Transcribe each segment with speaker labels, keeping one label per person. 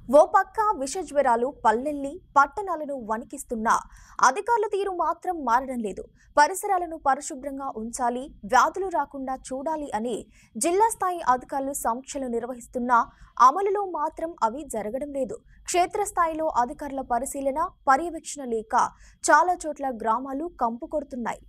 Speaker 1: ఓ పక్క విష జ్వరాలు పల్లెల్ని పట్టణాలను వణికిస్తున్నా అధికారుల తీరు మాత్రం మారడం లేదు. పరిసరాలను పరిశుభ్రంగా ఉంచాలి, వ్యాధులు రాకుండా చూడాలి అని జిల్లా స్థాయి అధికారులు సమీక్షలు నిర్వహిస్తున్నా అమలులో మాత్రం అవి జరగడం లేదు. క్షేత్రస్థాయిలో అధికారుల పరిశీలన, పర్యవేక్షణ లేక చాలా చోట్ల గ్రామాలు కంపు కొడుతున్నాయి.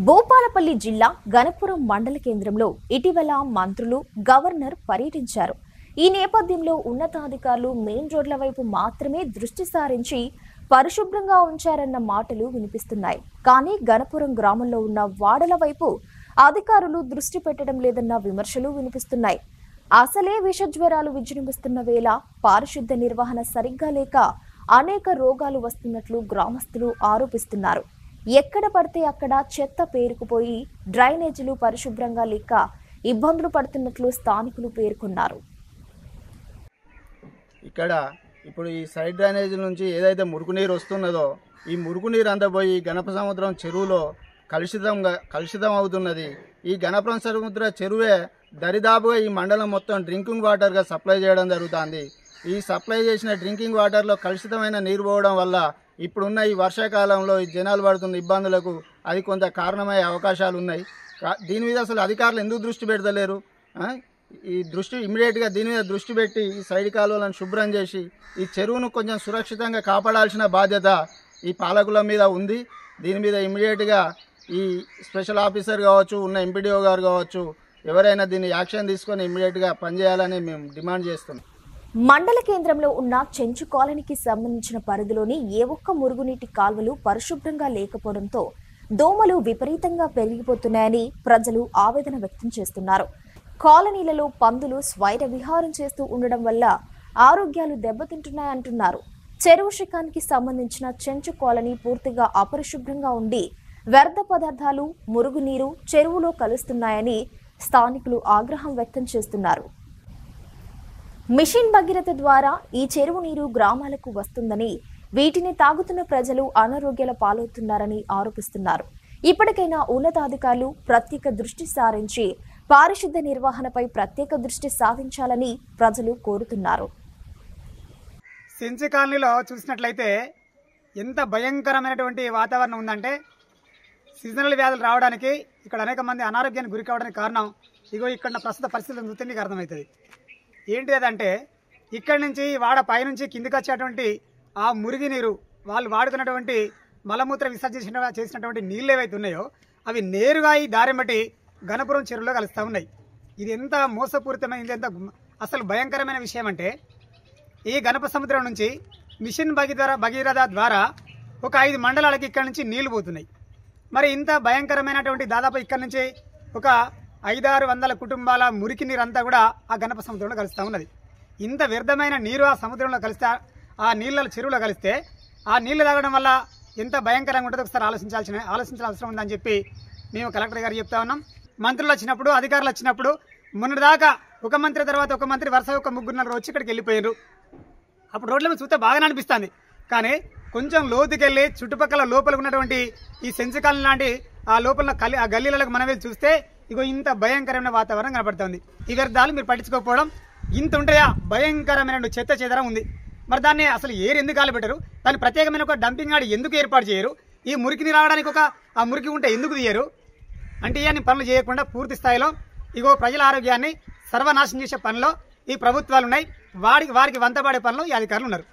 Speaker 1: భూపాలపల్లి జిల్లా గణపురం మండల కేంద్రంలో ఇటీవల మంత్రులు, గవర్నర్ పర్యటించారు. ఈ నేపథ్యంలో ఉన్నతాధికారులు మెయిన్ రోడ్ల వైపు మాత్రమే దృష్టి సారించి పరిశుభ్రంగా ఉంచారన్న మాటలు వినిపిస్తున్నాయి. కానీ గణపురం గ్రామంలో ఉన్న వాడల వైపు అధికారులు దృష్టి పెట్టడం లేదన్న విమర్శలు వినిపిస్తున్నాయి. అసలే విష జ్వరాలు విజృంభిస్తున్న వేళ పారిశుద్ధ నిర్వహణ సరిగ్గా లేక అనేక రోగాలు వస్తున్నట్లు గ్రామస్తులు ఆరోపిస్తున్నారు. ఎక్కడ పడితే అక్కడ చెత్త పేరుకుపోయి డ్రైనేజీలు పరిశుభ్రంగా లేక ఇబ్బందులు పడుతున్నట్లు స్థానికులు పేర్కొన్నారు.
Speaker 2: ఇక్కడ ఇప్పుడు ఈ సైడ్ డ్రైనేజీ నుంచి ఏదైతే మురుగునీరు వస్తున్నదో ఈ మురుగునీరు అంతా పోయి గణప సముద్రం చెరువులో కలుషితం అవుతున్నది. ఈ గణపురం సముద్ర చెరువే దరిదాపుగా ఈ మండలం మొత్తం డ్రింకింగ్ వాటర్గా సప్లై చేయడం జరుగుతుంది. ఈ సప్లై చేసిన డ్రింకింగ్ వాటర్లో కలుషితమైన నీరు పోవడం వల్ల ఇప్పుడున్న ఈ వర్షాకాలంలో ఈ జనాలు పడుతున్న ఇబ్బందులకు అది కొంత కారణమయ్యే అవకాశాలు ఉన్నాయి. దీని మీద అసలు అధికారులు ఎందుకు దృష్టి పెడతలేరు? ఈ దృష్టి ఇమ్మీడియట్గా దీని మీద దృష్టి పెట్టి ఈ సైడ్ కాలువలను శుభ్రం చేసి ఈ చెరువును కొంచెం సురక్షితంగా కాపాడాల్సిన బాధ్యత ఈ పాలకుల మీద ఉంది. దీని మీద ఇమ్మీడియట్గా ఈ స్పెషల్ ఆఫీసర్ కావచ్చు, ఉన్న ఎంపీడీఓ గారు కావచ్చు, ఎవరైనా దీన్ని యాక్షన్ తీసుకొని ఇమ్మీడియట్గా పనిచేయాలని మేము డిమాండ్ చేస్తున్నాం.
Speaker 1: మండల కేంద్రంలో ఉన్న చెంచు కాలనీకి సంబంధించిన పరిధిలోని ఏ ఒక్క మురుగునీటి కాల్వలు పరిశుభ్రంగా లేకపోవడంతో దోమలు విపరీతంగా పెరిగిపోతున్నాయని ప్రజలు ఆవేదన వ్యక్తం చేస్తున్నారు. కాలనీలలో పందులు స్వైర విహారం చేస్తూ ఉండడం వల్ల ఆరోగ్యాలు దెబ్బతింటున్నాయంటున్నారు. చెరువు శిఖానికి సంబంధించిన చెంచు కాలనీ పూర్తిగా అపరిశుభ్రంగా ఉండి వ్యర్థ పదార్థాలు, మురుగునీరు చెరువులో కలుస్తున్నాయని స్థానికులు ఆగ్రహం వ్యక్తం చేస్తున్నారు. మిషన్ భగీరథ ద్వారా ఈ చెరువు నీరు గ్రామాలకు వస్తుందని, వీటిని తాగుతున్న ప్రజలు అనారోగ్యాల పాలవుతున్నారని ఆరోపిస్తున్నారు. ఇప్పటికైనా ఉన్నతాధికారులు ప్రత్యేక దృష్టి సారించి పారిశుద్ధ నిర్వహణపై ప్రత్యేక దృష్టి సాధించాలని ప్రజలు కోరుతున్నారు.
Speaker 3: సెంచు కాలనీలో చూసినట్లయితే ఎంత భయంకరమైనటువంటి వాతావరణం ఉందంటే, సీజనల్ వ్యాధులు రావడానికి ఇక్కడ అనేక మంది అనారోగ్యానికి గురి కావడానికి కారణం ఇక్కడ ప్రస్తుత పరిస్థితులను చూస్తే మీకు అర్థమవుతుంది. ఏంటి అదంటే, ఇక్కడి నుంచి వాడ పైనుంచి కిందికి వచ్చేటువంటి ఆ మురిగి నీరు, వాళ్ళు వాడుతున్నటువంటి మలమూత్ర విసర్జన చేసినటువంటి నీళ్ళు ఏవైతే ఉన్నాయో అవి నేరుగా ఈ దారి బట్టి గణపురం చెరువులో కలుస్తూ ఉన్నాయి. ఇది ఎంత మోసపూరితమైన, ఇది ఎంత అసలు భయంకరమైన విషయం అంటే, ఈ గణప సముద్రం నుంచి మిషన్ భగీరథ ద్వారా ఒక 5 మండలాలకి ఇక్కడి నుంచి నీళ్లు పోతున్నాయి. మరి ఇంత భయంకరమైనటువంటి దాదాపు ఇక్కడి నుంచి ఒక 500-600 కుటుంబాల మురికి నీరు అంతా కూడా ఆ గణప సముద్రంలో కలుస్తూ ఉన్నది. ఇంత వ్యర్థమైన నీరు ఆ సముద్రంలో కలిస్తే, ఆ నీళ్ళ చెరువులో కలిస్తే ఆ నీళ్లు తాగడం వల్ల ఎంత భయంకరంగా ఉంటుందో ఒకసారి ఆలోచించాల్సిన అవసరం ఉందని చెప్పి మేము కలెక్టర్ గారు చెప్తా ఉన్నాం. మంత్రులు వచ్చినప్పుడు, అధికారులు వచ్చినప్పుడు మొన్నటిదాకా ఒక మంత్రి తర్వాత ఒక మంత్రి వరుస ఒక 3-4 వచ్చి ఇక్కడికి వెళ్ళిపోయారు. అప్పుడు రోడ్ల మీద చూస్తే బాగానే అనిపిస్తుంది. కానీ కొంచెం లోతుకెళ్ళి చుట్టుపక్కల లోపల ఉన్నటువంటి ఈ సెంచు కాలనీ లాంటి ఆ లోపల ఆ గల్లీలకు మనం వెళ్ళి చూస్తే ఇంత భయంకరమైన వాతావరణం కనబడుతుంది. ఈ వ్యర్థాలు మీరు పట్టించుకోకపోవడం ఇంత ఉంటాయా? భయంకరమైన చెత్త చెదరం ఉంది. మరి దాన్ని అసలు ఎందుకు కాలబెట్టరు? దాన్ని ప్రత్యేకమైన ఒక డంపింగ్ యార్డ్ ఎందుకు ఏర్పాటు చేయరు? ఈ మురికిని రావడానికి ఆ మురికి ఉంటే ఎందుకు తీయరు? అంటే ఇవన్నీ పనులు చేయకుండా పూర్తి స్థాయిలో ప్రజల ఆరోగ్యాన్ని సర్వనాశనం చేసే పనిలో ఈ ప్రభుత్వాలు ఉన్నాయి. వారికి వంతపడే పనిలో ఈ అధికారులు ఉన్నారు.